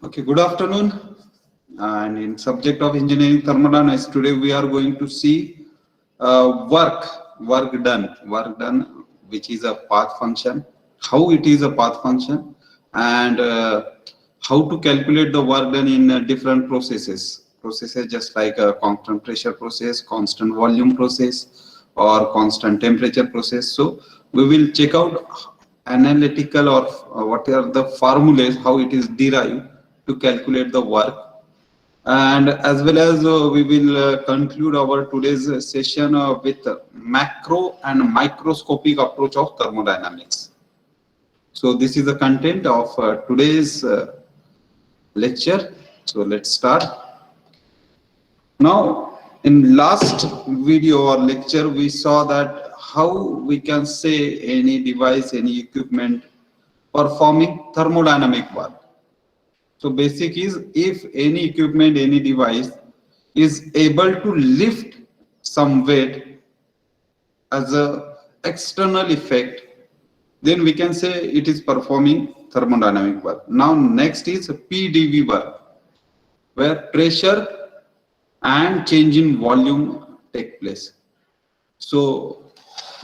Okay, good afternoon. And in subject of engineering thermodynamics, today we are going to see work done, which is a path function, how it is a path function, and how to calculate the work done in different processes. Processes just like a constant pressure process, constant volume process, or constant temperature process. So we will check out analytical or what are the formulas, how it is derived to calculate the work, and as well as we will conclude our today's session with macro and microscopic approach of thermodynamics. So this is the content of today's lecture. So let's start. Now, in last video or lecture, we saw that how we can say any device, any equipment performing thermodynamic work. So basic is, if any equipment, any device is able to lift some weight as a external effect, then we can say it is performing thermodynamic work. Now next is PDV work, where pressure and change in volume take place. So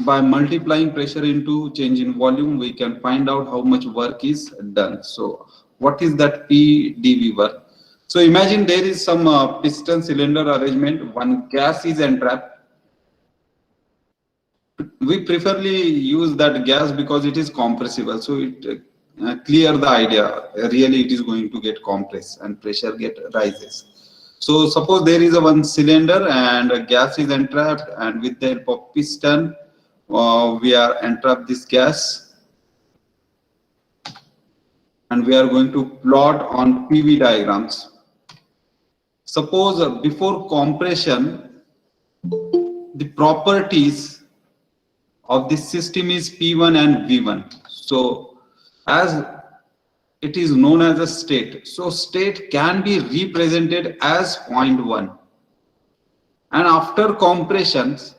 by multiplying pressure into change in volume, we can find out how much work is done. So what is that PDV work? So imagine there is some piston cylinder arrangement, one gas is entrapped. We preferably use that gas because it is compressible. So it clear the idea, really it is going to get compressed and pressure get rises. So suppose there is a one cylinder and a gas is entrapped, and with the help of piston, we are entrap this gas, and we are going to plot on PV diagrams. Suppose before compression, the properties of this system is P1 and V1. So as it is known as a state, so state can be represented as 0.1. And after compressions,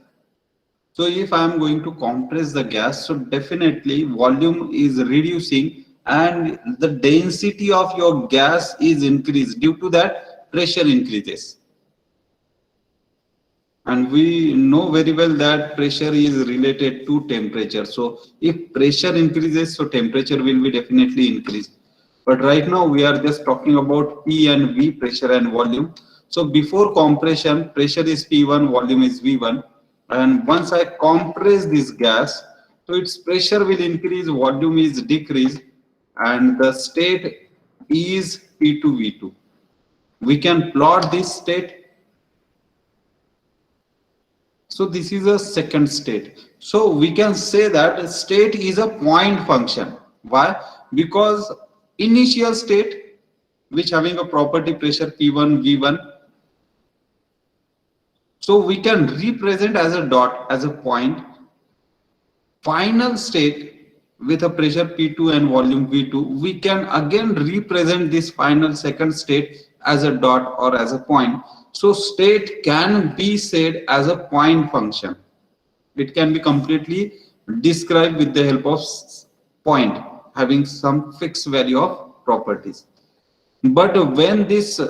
so if I am going to compress the gas, so definitely volume is reducing and the density of your gas is increased. Due to that, pressure increases. And we know very well that pressure is related to temperature. So if pressure increases, so temperature will be definitely increased. But right now we are just talking about P and V, pressure and volume. So before compression, pressure is P1, volume is V1. And once I compress this gas, so its pressure will increase, volume is decreased, and the state is P2, V2. We can plot this state. So this is a second state. So we can say that state is a point function. Why? Because initial state, which having a property pressure P1, V1, so we can represent as a dot, as a point. Final state with a pressure P2 and volume V2, we can again represent this final second state as a dot or as a point. So state can be said as a point function. It can be completely described with the help of point, having some fixed value of properties. But when this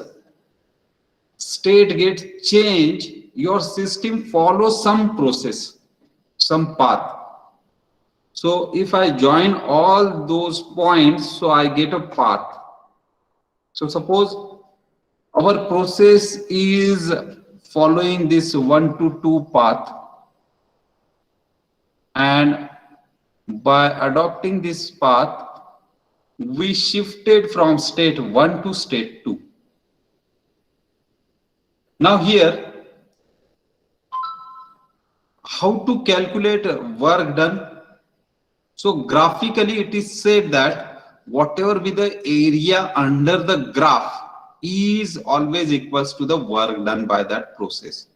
state gets changed, your system follows some process, some path. So if I join all those points, so I get a path. So suppose our process is following this 1 to 2 path, and by adopting this path, we shifted from state 1 to state 2. Now here, how to calculate work done? So graphically it is said that whatever be the area under the graph is always equals to the work done by that process.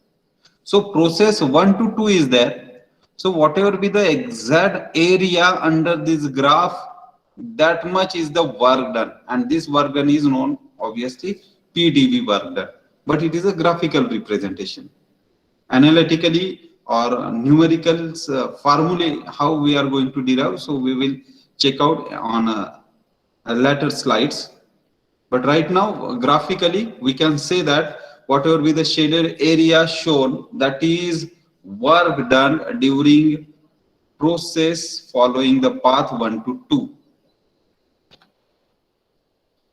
So process 1 to 2 is there. So whatever be the exact area under this graph, that much is the work done. And this work done is known obviously PDV work done. But it is a graphical representation. Analytically or numerical formulae, how we are going to derive, so we will check out on later slides. But right now, graphically, we can say that whatever be the shaded area shown, that is work done during process following the path 1 to 2.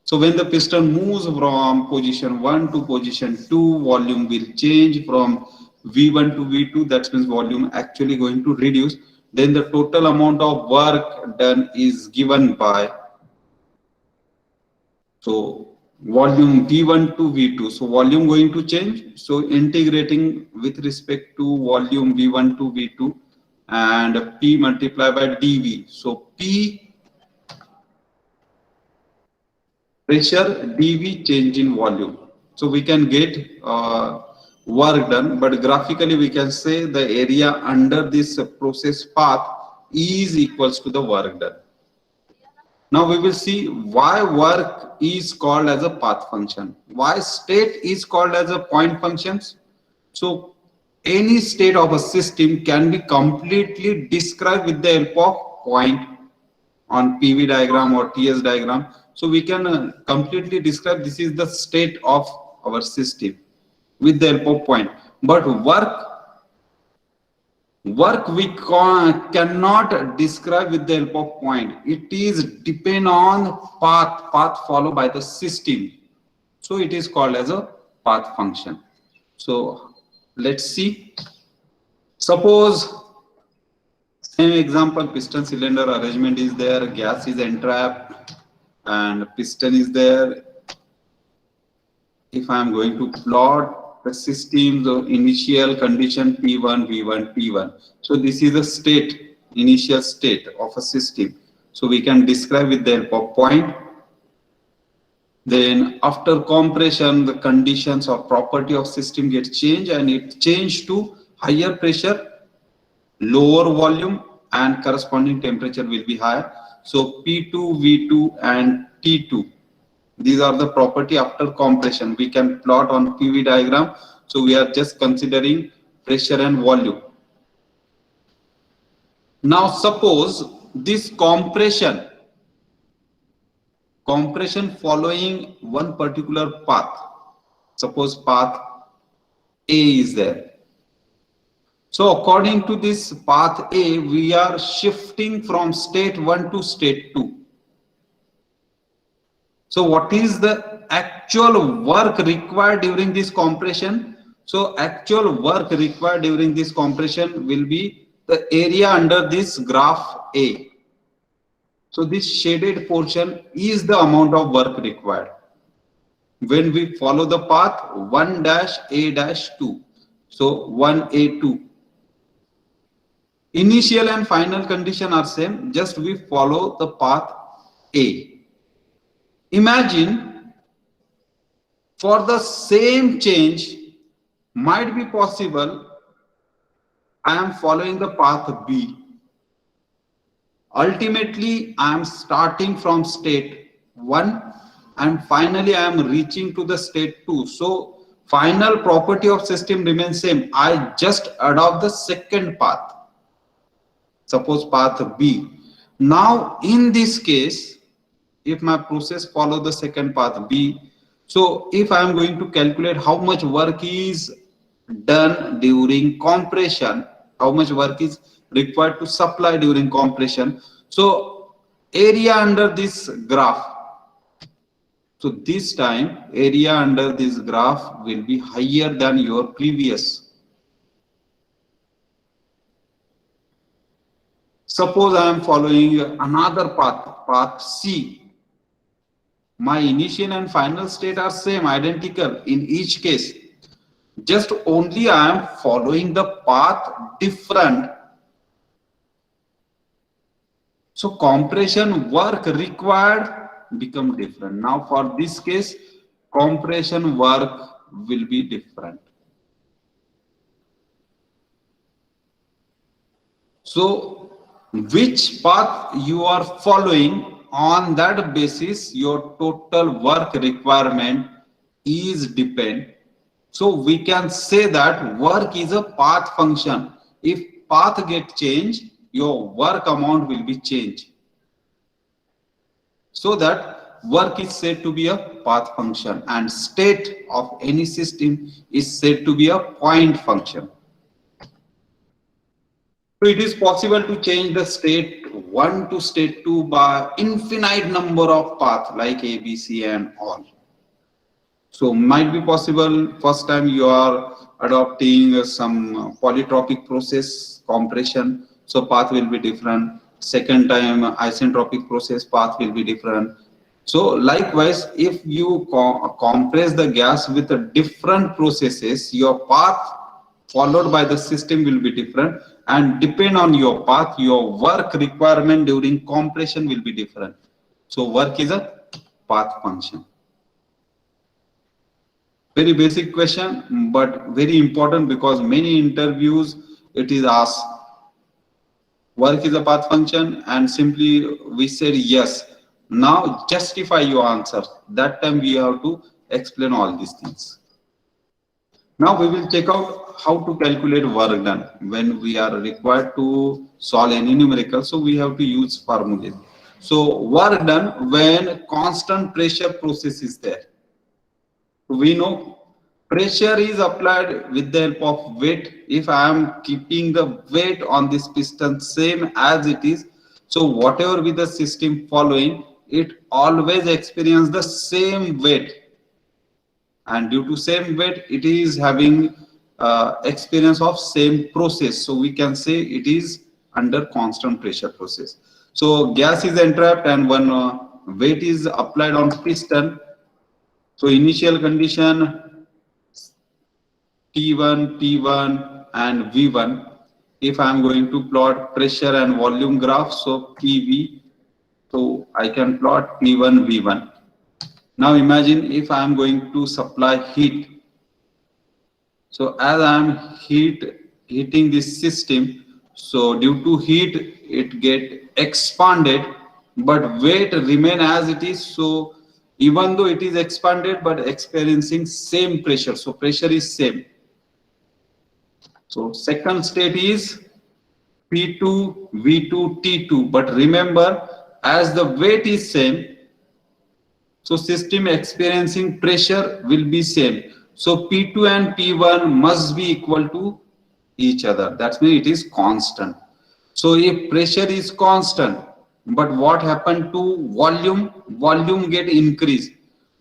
So when the piston moves from position 1 to position 2, volume will change from V1 to V2. That means volume actually going to reduce. Then the total amount of work done is given by, so volume V1 to V2. So volume going to change. So integrating with respect to volume V1 to V2 and P multiplied by dV. So P pressure, dV change in volume. So we can get work done, but graphically we can say the area under this process path is equals to the work done. Now we will see why work is called as a path function, why state is called as a point functions. So any state of a system can be completely described with the help of point on PV diagram or TS diagram. So we can completely describe this is the state of our system with the help of point. But work we cannot describe with the help of point. It is depend on path followed by the system. So it is called as a path function. So let's see. Suppose same example, piston cylinder arrangement is there, gas is entrapped and piston is there. If I am going to plot the system, the initial condition P1, V1, P1. So this is the state, initial state of a system. So we can describe with the help of point. Then after compression, the conditions or property of system get changed and it changed to higher pressure, lower volume and corresponding temperature will be higher. So P2, V2 and T2. These are the property after compression. We can plot on PV diagram. So we are just considering pressure and volume. Now suppose this compression following one particular path. Suppose path A is there. So according to this path A, we are shifting from state 1 to state 2. So what is the actual work required during this compression? So actual work required during this compression will be the area under this graph A. So this shaded portion is the amount of work required when we follow the path 1-A-2. So 1A2. Initial and final condition are same, just we follow the path A. Imagine for the same change might be possible I am following the path B. Ultimately, I am starting from state 1 and finally I am reaching to the state 2. So final property of system remains same. I just adopt the second path. Suppose path B. Now in this case, if my process follow the second path B, so if I am going to calculate how much work is done during compression, how much work is required to supply during compression. So area under this graph. So this time area under this graph will be higher than your previous. Suppose I am following another path C. My initial and final state are same, identical in each case. Just only I am following the path different. So compression work required become different. Now for this case, compression work will be different. So which path you are following, on that basis your total work requirement is depend. So we can say that work is a path function. If path get changed, your work amount will be changed. So that work is said to be a path function, and state of any system is said to be a point function. So it is possible to change the state 1 to state 2 by infinite number of paths like A, B, C and all. So might be possible first time you are adopting some polytropic process compression, so path will be different. Second time isentropic process, path will be different. So likewise, if you compress the gas with a different processes, your path followed by the system will be different, and depend on your path, your work requirement during compression will be different. So work is a path function. Very basic question, but very important because many interviews it is asked. Work is a path function, and simply we said yes. Now justify your answer. That time we have to explain all these things. Now we will check out how to calculate work done when we are required to solve any numerical. So we have to use formulas. So work done when constant pressure process is there. We know pressure is applied with the help of weight. If I am keeping the weight on this piston same as it is, so whatever be the system following, it always experience the same weight, and due to same weight it is having experience of same process. So we can say it is under constant pressure process. So gas is entrapped and when weight is applied on piston, so initial condition T1, P1 and V1. If I am going to plot pressure and volume graph, so PV, so I can plot P1, V1. Now imagine if I am going to supply heat. So as I am heating this system, so due to heat it get expanded, but weight remain as it is. So even though it is expanded but experiencing same pressure, so pressure is same. So second state is P2, V2, T2, but remember as the weight is same, so system experiencing pressure will be same. So P2 and P1 must be equal to each other. That means it is constant. So if pressure is constant, but what happened to volume? Volume get increased.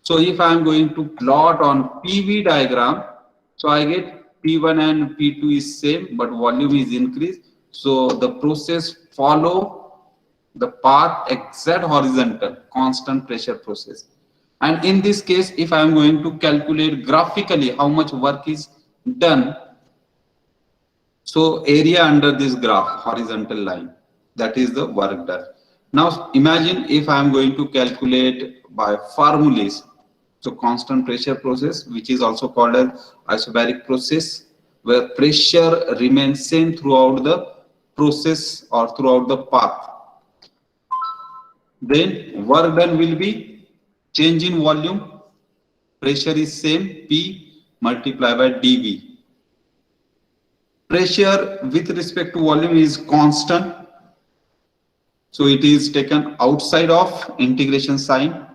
So if I am going to plot on PV diagram, so I get P1 and P2 is same, but volume is increased. So the process follow the path exact horizontal, constant pressure process. And in this case, if I am going to calculate graphically how much work is done, so area under this graph, horizontal line, that is the work done. Now imagine if I am going to calculate by formulas, so constant pressure process, which is also called as isobaric process, where pressure remains same throughout the process or throughout the path. Then work done will be change in volume, pressure is same, P multiplied by dV. Pressure with respect to volume is constant, so it is taken outside of integration sign.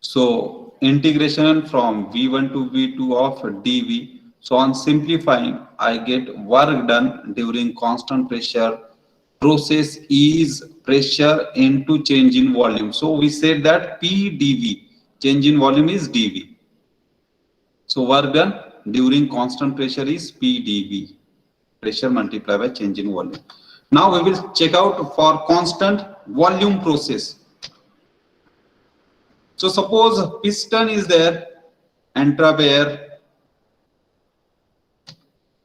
So integration from V1 to V2 of dV. So on simplifying, I get work done during constant pressure process is pressure into change in volume. So we said that P dV, change in volume is dV. So work done during constant pressure is P dV, pressure multiplied by change in volume. Now we will check out for constant volume process. So suppose piston is there, entrap air,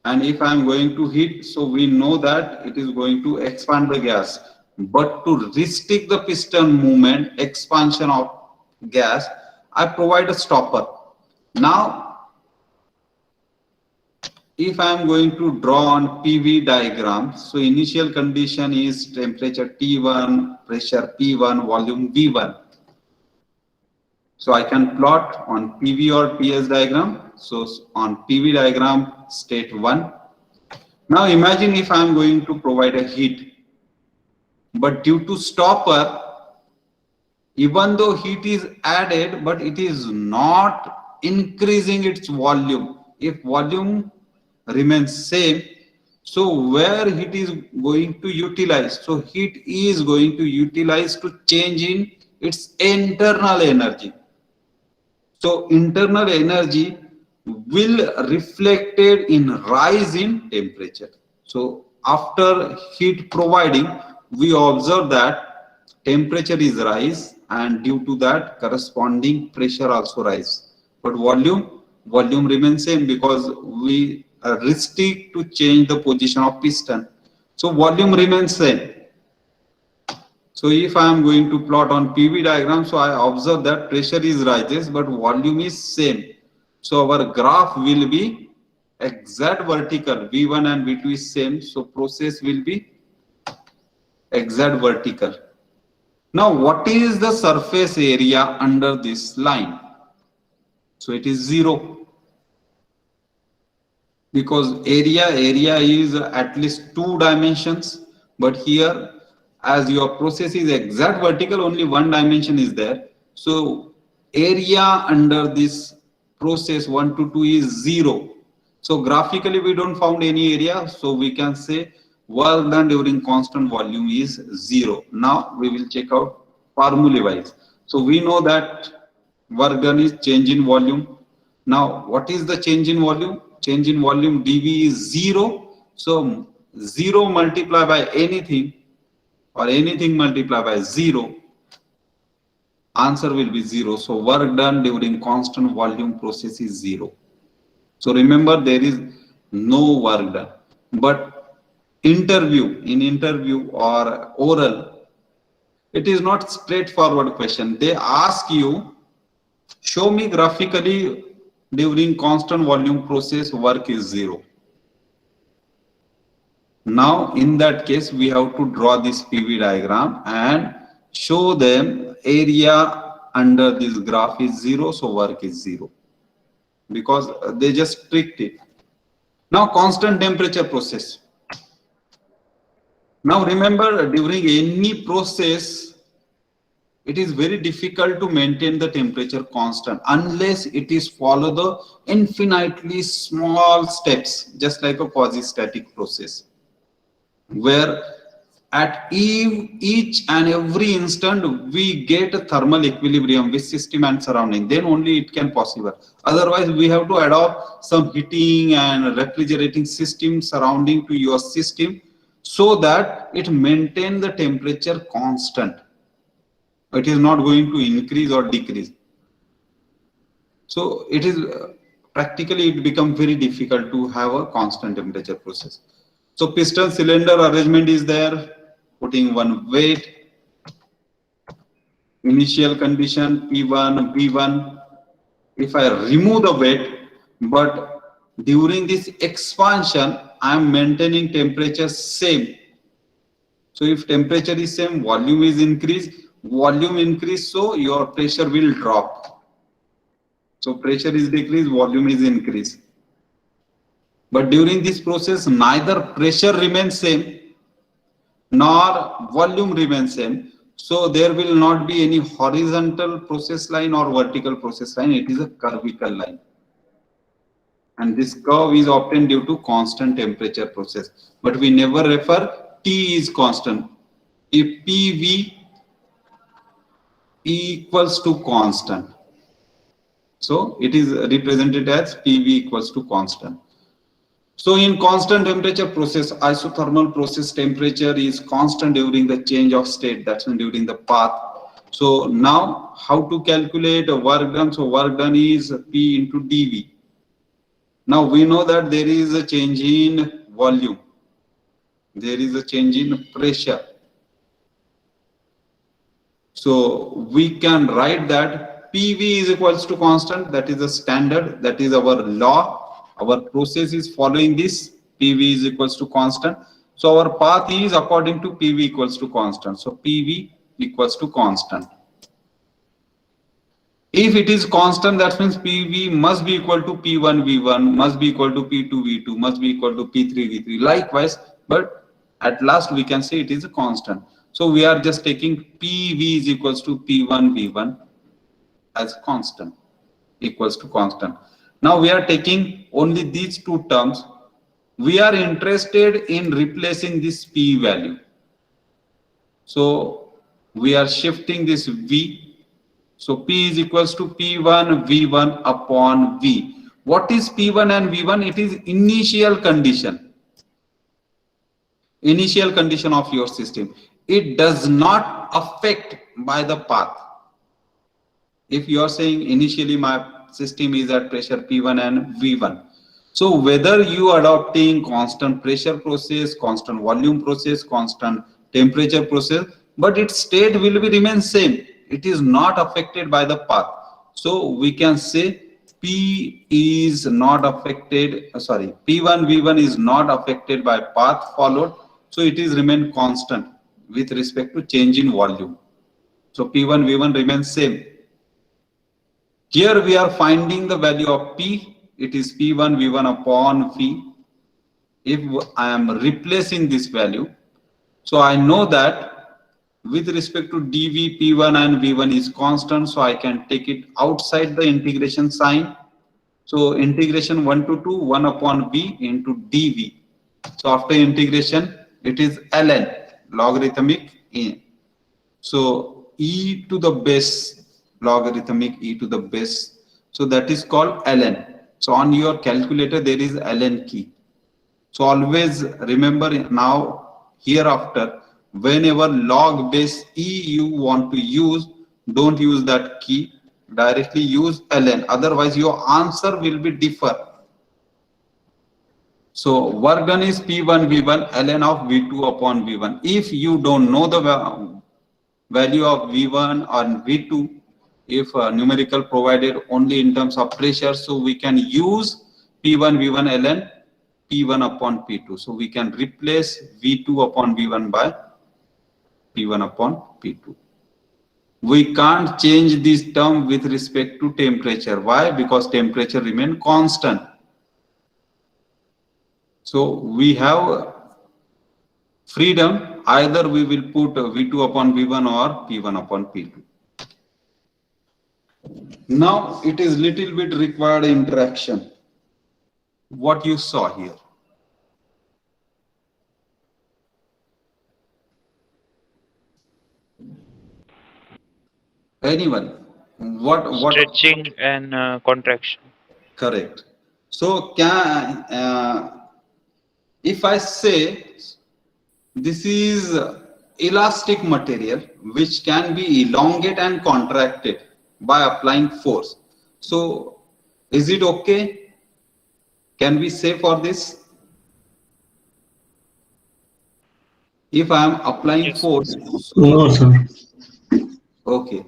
and if I am going to heat, so we know that it is going to expand the gas. But to restrict the piston movement, expansion of gas, I provide a stopper. Now, if I am going to draw on PV diagram, so initial condition is temperature T1, pressure P1, volume V1. So I can plot on PV or PS diagram. So on PV diagram, state 1. Now imagine if I am going to provide a heat. But due to stopper, even though heat is added, but it is not increasing its volume. If volume remains same, so where heat is going to utilize? So heat is going to utilize to change in its internal energy. So internal energy will reflected in rise in temperature. So after heat providing, we observe that temperature is rise, and due to that corresponding pressure also rise. But volume remains same because we restrict to change the position of piston. So volume remains same. So if I am going to plot on PV diagram, so I observe that pressure is rises, but volume is same. So our graph will be exact vertical. V1 and V2 is same. So process will be exact vertical. Now what is the surface area under this line? So it is 0. Because area is at least 2 dimensions, but here as your process is exact vertical, only 1 dimension is there. So area under this process 1 to 2 is 0. So graphically we don't found any area, so we can say work done during constant volume is 0. Now we will check out formula wise. So we know that work done is change in volume. Now what is the change in volume? Change in volume dV is 0. So 0 multiplied by anything, or anything multiplied by 0, answer will be 0. So work done during constant volume process is 0. So remember, there is no work done. But in interview or oral, it is not straightforward question. They ask you, show me graphically during constant volume process work is 0. Now in that case we have to draw this PV diagram and show them area under this graph is 0, so work is 0, because they just tricked it. Now constant temperature process. Now remember, during any process it is very difficult to maintain the temperature constant unless it is follow the infinitely small steps, just like a quasi-static process, where at each and every instant we get a thermal equilibrium with system and surrounding, then only it can possible. Otherwise we have to adopt some heating and refrigerating system surrounding to your system so that it maintain the temperature constant. It is not going to increase or decrease. So it is practically it becomes very difficult to have a constant temperature process. So piston cylinder arrangement is there, putting one weight, initial condition P1, V1. If I remove the weight, but during this expansion, I am maintaining temperature same. So if temperature is same, volume is increased, so your pressure will drop. So pressure is decreased, volume is increased. But during this process, neither pressure remains same nor volume remains same. So there will not be any horizontal process line or vertical process line. It is a curvical line. And this curve is obtained due to constant temperature process. But we never refer T is constant. If PV equals to constant, so it is represented as PV equals to constant. So in constant temperature process, isothermal process temperature is constant during the change of state, that's during the path. So now how to calculate work done? So work done is P into dV. Now we know that there is a change in volume, there is a change in pressure. So we can write that PV is equals to constant, that is the standard, that is our law. Our process is following this, PV is equals to constant. So our path is according to PV equals to constant. So PV equals to constant. If it is constant, that means PV must be equal to P1 V1, must be equal to P2 V2, must be equal to P3 V3. Likewise, but at last we can say it is a constant. So we are just taking PV is equals to P1 V1 as constant, equals to constant. Now we are taking only these two terms. We are interested in replacing this P value. So we are shifting this V. So P is equals to P1 V1 upon V. What is P1 and V1? It is initial condition. Initial condition of your system. It does not affect by the path. If you are saying initially my system is at pressure P1 and V1. So whether you adopting constant pressure process, constant volume process, constant temperature process, but its state will be remain same. It is not affected by the path. So we can say P is not affected, P1 V1 is not affected by path followed. So it is remain constant with respect to change in volume. So P1 V1 remains same. Here we are finding the value of P. It is P1 V1 upon V. If I am replacing this value, so I know that with respect to dV, P1 and V1 is constant, so I can take it outside the integration sign. So integration 1 to 2, 1 upon V into dV. So after integration, it is ln, logarithmic E. So e to the base, logarithmic e to the base. So that is called ln. So on your calculator, there is ln key. So always remember now, hereafter, whenever log base e you want to use, don't use that key, directly use ln. Otherwise, your answer will be differ. So work done is P1 V1 ln of V2 upon V1. If you don't know the value of V1 or V2, if numerical provided only in terms of pressure, so we can use P1 V1 ln P1 upon P2. So we can replace V2 upon V1 by P1 upon P2. We can't change this term with respect to temperature. Why? Because temperature remain constant. So we have freedom, either we will put V2 upon V1 or P1 upon P2. Now it is little bit required interaction. What you saw here. Anyone? What? Stretching and contraction. Correct. So can if I say this is elastic material which can be elongated and contracted by applying force. So is it okay? Can we say for this? If I am applying Yes. force, No, sir. okay.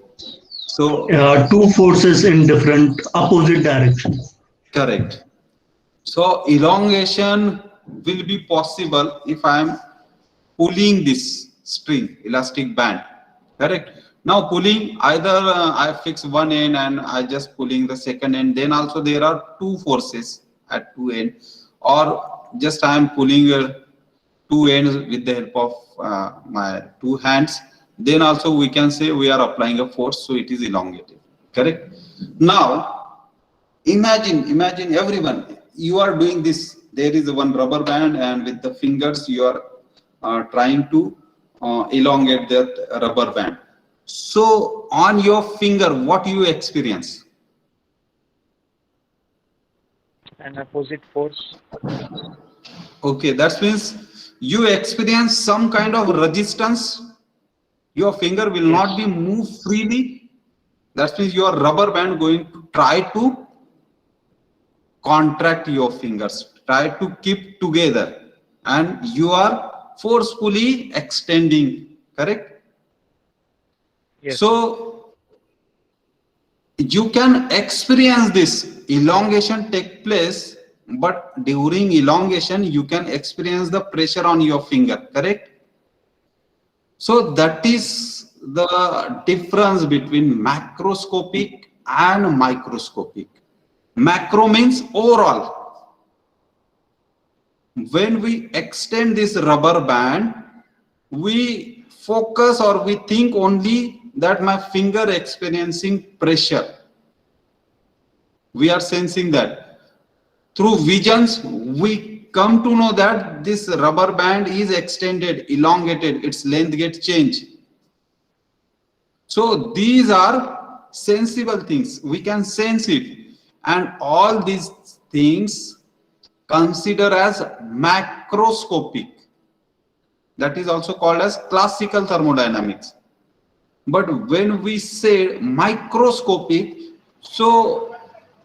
So Two forces in different opposite directions. correct. So elongation will be possible if I am pulling this string, elastic band. Correct. Now pulling, either I fix one end and I just pulling the second end. Then also there are two forces at two ends, or just I am pulling two ends with the help of my two hands. Then also we can say we are applying a force, so it is elongated. Correct. Now imagine everyone, you are doing this. There is one rubber band, and with the fingers you are trying to elongate that rubber band. So on your finger, what you experience? An opposite force. Okay, that means you experience some kind of resistance. Your finger will not be moved freely. That means your rubber band going to try to contract your fingers, try to keep together, and you are forcefully extending. Correct. Yes. So you can experience this elongation take place, but during elongation you can experience the pressure on your finger. Correct. So that is the difference between macroscopic and microscopic. Macro means overall. When we extend this rubber band, we focus or we think only that my finger experiencing pressure. We are sensing that. Through visions, we come to know that this rubber band is extended, elongated, its length gets changed. So these are sensible things. We can sense it. And all these things consider as macroscopic. That is also called as classical thermodynamics. But when we say microscopic, so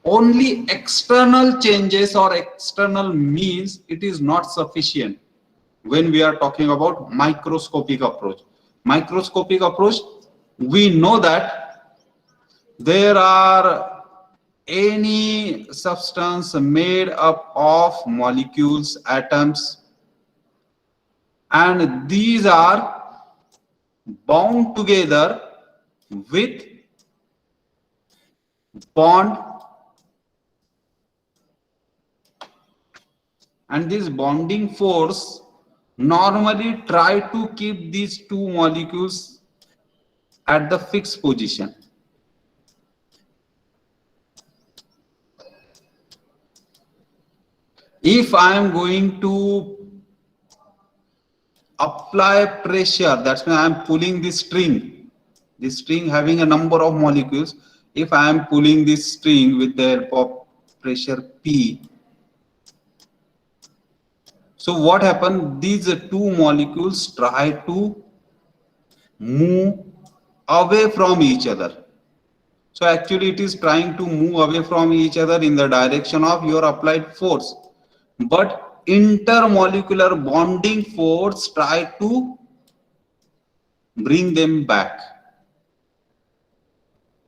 only external changes or external means, it is not sufficient when we are talking about microscopic approach. Microscopic approach, we know that there are any substance made up of molecules, atoms, and these are bound together with bond, and this bonding force normally try to keep these two molecules at the fixed position. If I am going to apply pressure, that's when I am pulling this string having a number of molecules. If I am pulling this string with the help of pressure P, so what happened? These two molecules try to move away from each other. So actually it is trying to move away from each other in the direction of your applied force. But intermolecular bonding force try to bring them back.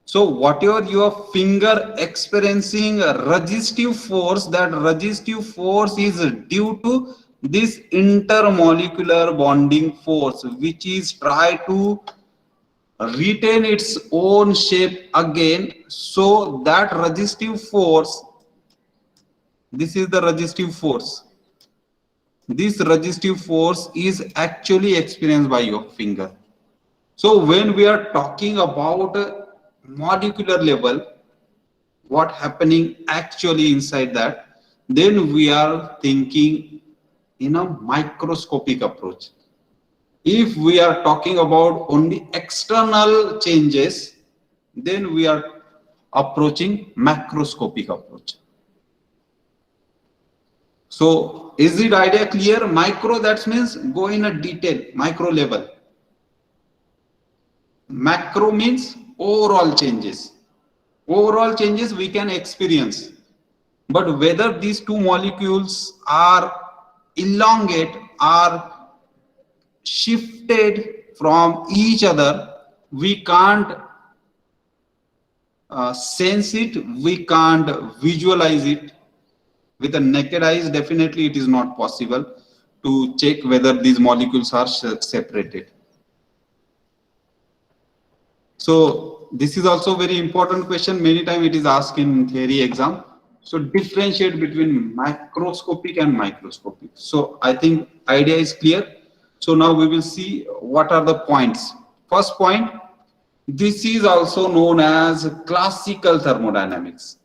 So whatever your finger experiencing resistive force, that resistive force is due to this intermolecular bonding force, which is try to retain its own shape again. So that resistive force, this is the resistive force. This resistive force is actually experienced by your finger. So when we are talking about a molecular level, what happening actually inside that, then we are thinking in a microscopic approach. If we are talking about only external changes, then we are approaching macroscopic approach. So is the idea clear? Micro, that means go in a detail, micro level. Macro means overall changes. Overall changes we can experience. But whether these two molecules are elongate, are shifted from each other, we can't sense it, we can't visualize it. With the naked eyes, definitely it is not possible to check whether these molecules are separated. So this is also very important question. Many times it is asked in theory exam. So differentiate between macroscopic and microscopic. So I think idea is clear. So now we will see what are the points. First point, this is also known as classical thermodynamics.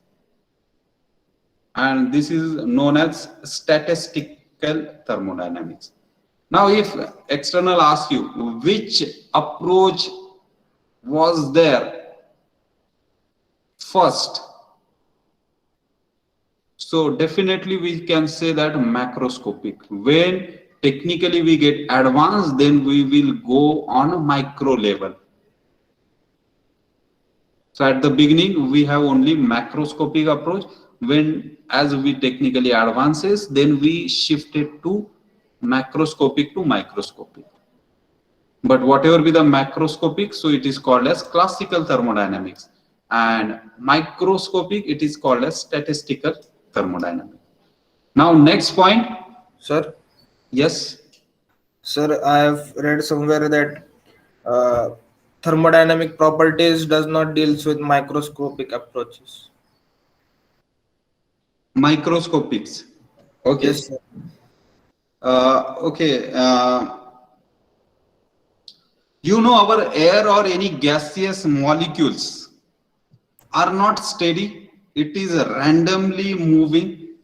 And this is known as statistical thermodynamics. Now if external asks you which approach was there first, so definitely we can say that macroscopic. When technically we get advanced, then we will go on a micro level. So at the beginning we have only macroscopic approach. When as we technically advances, then we shift it to macroscopic to microscopic. But whatever be the macroscopic, so it is called as classical thermodynamics, and microscopic it is called as statistical thermodynamics. Now next point. Sir, Yes. sir, I have read somewhere that thermodynamic properties does not deals with microscopic approaches. Microscopics. Okay. Yes, sir. Okay. You know, our air or any gaseous molecules are not steady. It is randomly moving.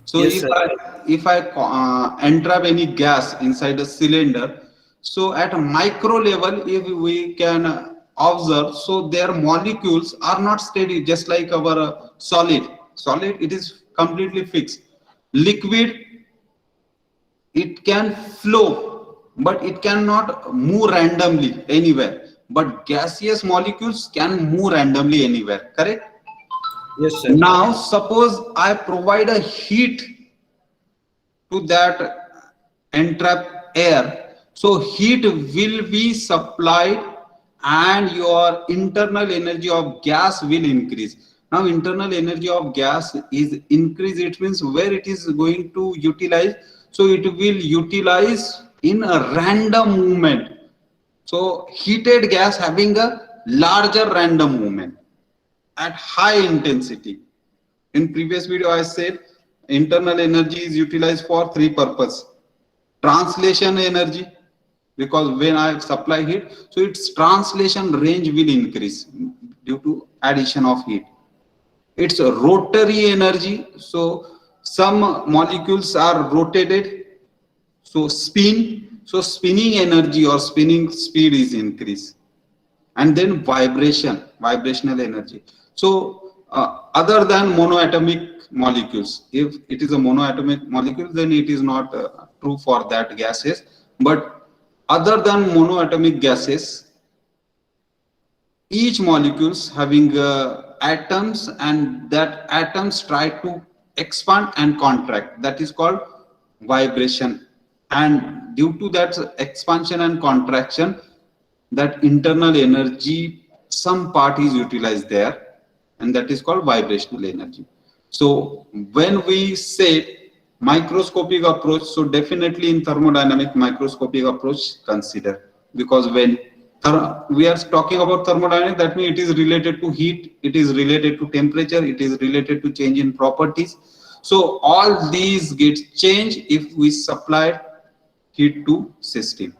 So Yes, sir. if I entrap any gas inside a cylinder, so at a micro level, if we can observe, so their molecules are not steady, just like our solid. Solid, it is completely fixed. Liquid, it can flow, but it cannot move randomly anywhere. But gaseous molecules can move randomly anywhere, correct? Yes, sir. Now, suppose I provide a heat to that entrapped air. So heat will be supplied and your internal energy of gas will increase. Now internal energy of gas is increase, it means where it is going to utilize. So it will utilize in a random movement. So heated gas having a larger random movement at high intensity. In previous video, I said internal energy is utilized for three purposes. Translation energy, because when I supply heat, so its translation range will increase due to addition of heat. It's a rotary energy, so some molecules are rotated, so spinning energy or spinning speed is increased. And then vibrational energy. So other than monoatomic molecules, if it is a monoatomic molecule, then it is not true for that gases. But other than monoatomic gases, each molecules having atoms, and that atoms try to expand and contract, that is called vibration. And due to that expansion and contraction, that internal energy, some part is utilized there, and that is called vibrational energy. So when we say microscopic approach, so definitely in thermodynamic microscopic approach consider, because when we are talking about thermodynamics, that means it is related to heat, it is related to temperature, it is related to change in properties. So all these get changed if we supply heat to system.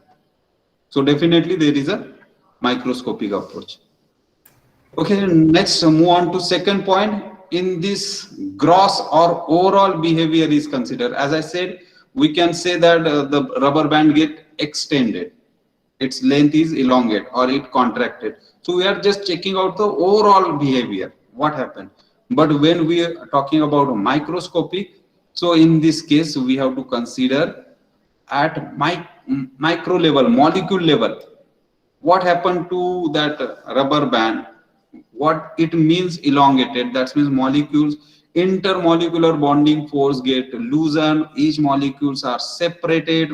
So definitely there is a microscopic approach. Okay, next move on to second point. In this gross or overall behavior is considered. As I said, we can say that the rubber band get extended, its length is elongated or it contracted. So we are just checking out the overall behavior, what happened. But when we are talking about microscopic, so in this case we have to consider at micro level, molecule level, what happened to that rubber band, what it means elongated, that means molecules intermolecular bonding force get loosened, each molecules are separated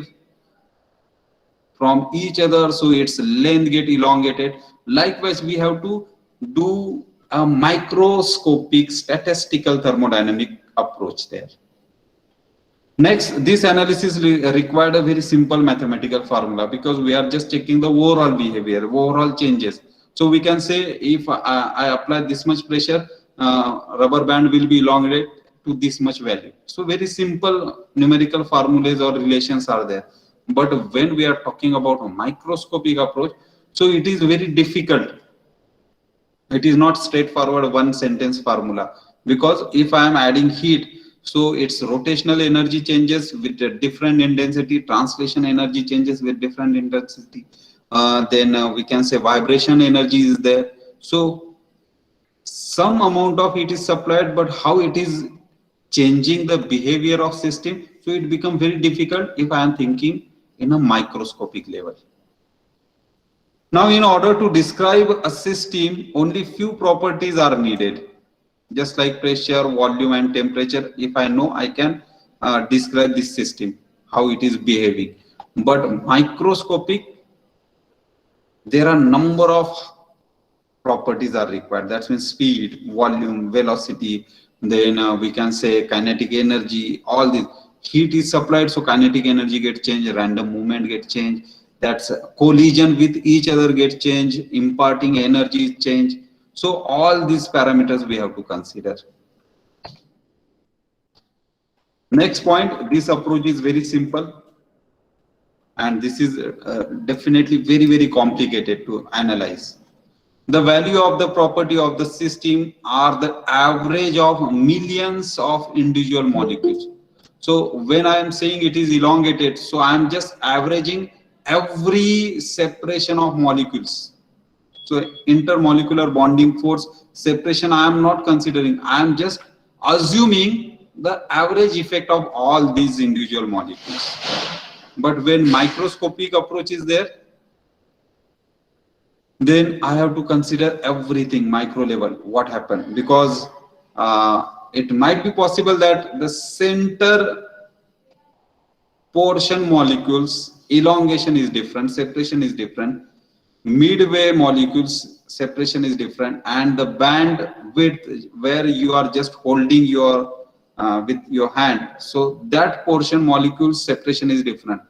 from each other, so its length get elongated. Likewise, we have to do a microscopic statistical thermodynamic approach there. Next, this analysis required a very simple mathematical formula, because we are just checking the overall behavior, overall changes. So we can say if I apply this much pressure, rubber band will be elongated to this much value. So very simple numerical formulas or relations are there. But when we are talking about a microscopic approach, so it is very difficult. It is not straightforward one sentence formula, because if I am adding heat, so its rotational energy changes with a different intensity, translation energy changes with different intensity. Then we can say vibration energy is there. So some amount of it is supplied, but how it is changing the behavior of system, so it becomes very difficult if I am thinking in a microscopic level. Now, in order to describe a system, only few properties are needed. Just like pressure, volume, and temperature, if I know, I can describe this system, how it is behaving. But microscopic, there are number of properties are required. That means speed, volume, velocity, then we can say kinetic energy, all this. Heat is supplied, so kinetic energy gets changed, random movement gets changed, that's collision with each other gets changed, imparting energy change. So all these parameters we have to consider. Next point, this approach is very simple. and this is definitely very, very complicated to analyze. The value of the property of the system are the average of millions of individual molecules. So when I am saying it is elongated, so I am just averaging every separation of molecules. So intermolecular bonding force separation I am not considering. I am just assuming the average effect of all these individual molecules. But when microscopic approach is there, then I have to consider everything micro level, what happened, because it might be possible that the center portion molecules elongation is different, separation is different, midway molecules separation is different, and the band width where you are just holding your with your hand, so that portion molecules separation is different.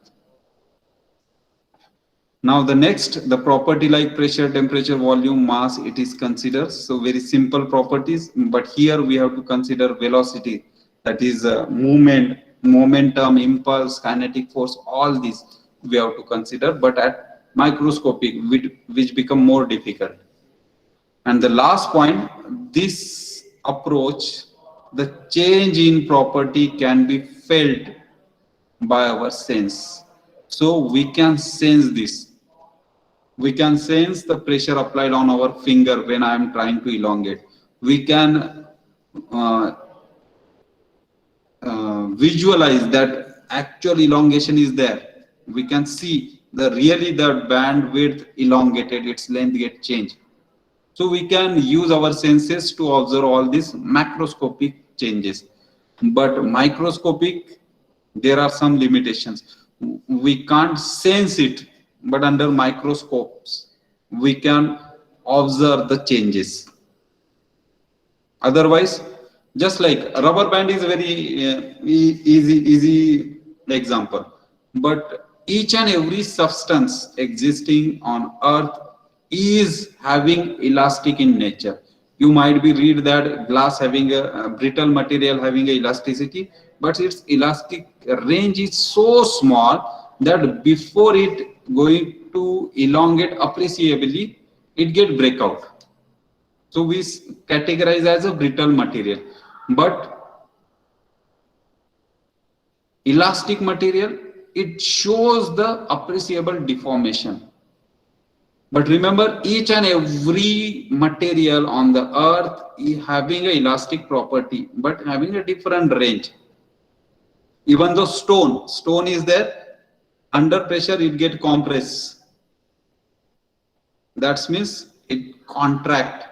Now the next, the property like pressure, temperature, volume, mass, it is considered. So very simple properties, but here we have to consider velocity, that is movement, momentum, impulse, kinetic force, all these we have to consider, but at microscopic, which become more difficult. And the last point, this approach, the change in property can be felt by our sense. So we can sense this. We can sense the pressure applied on our finger when I am trying to elongate. We can visualize that actual elongation is there. We can see the bandwidth elongated, its length get changed. So we can use our senses to observe all these macroscopic changes. But microscopic, there are some limitations. We can't sense it, but under microscopes, we can observe the changes. Otherwise, just like a rubber band is a very easy example, but each and every substance existing on earth is having elastic in nature. You might be read that glass having a brittle material having a elasticity, but its elastic range is so small that before it going to elongate appreciably, it get breakout. So we categorize as a brittle material. But elastic material, it shows the appreciable deformation. But remember, each and every material on the earth is having an elastic property, but having a different range. Even though stone is there, under pressure it get compressed. That means it contract,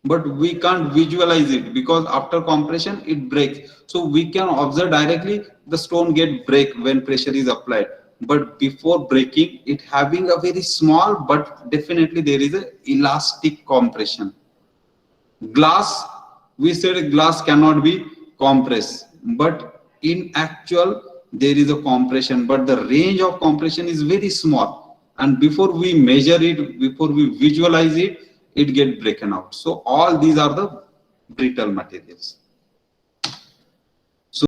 but we can't visualize it because after compression it breaks. So we can observe directly the stone get break when pressure is applied. But before breaking, it having a very small, but definitely there is a elastic compression. Glass, we said glass cannot be compressed, but in actual there is a compression, but the range of compression is very small. And before we measure it, before we visualize it, it get broken out. So all these are the brittle materials.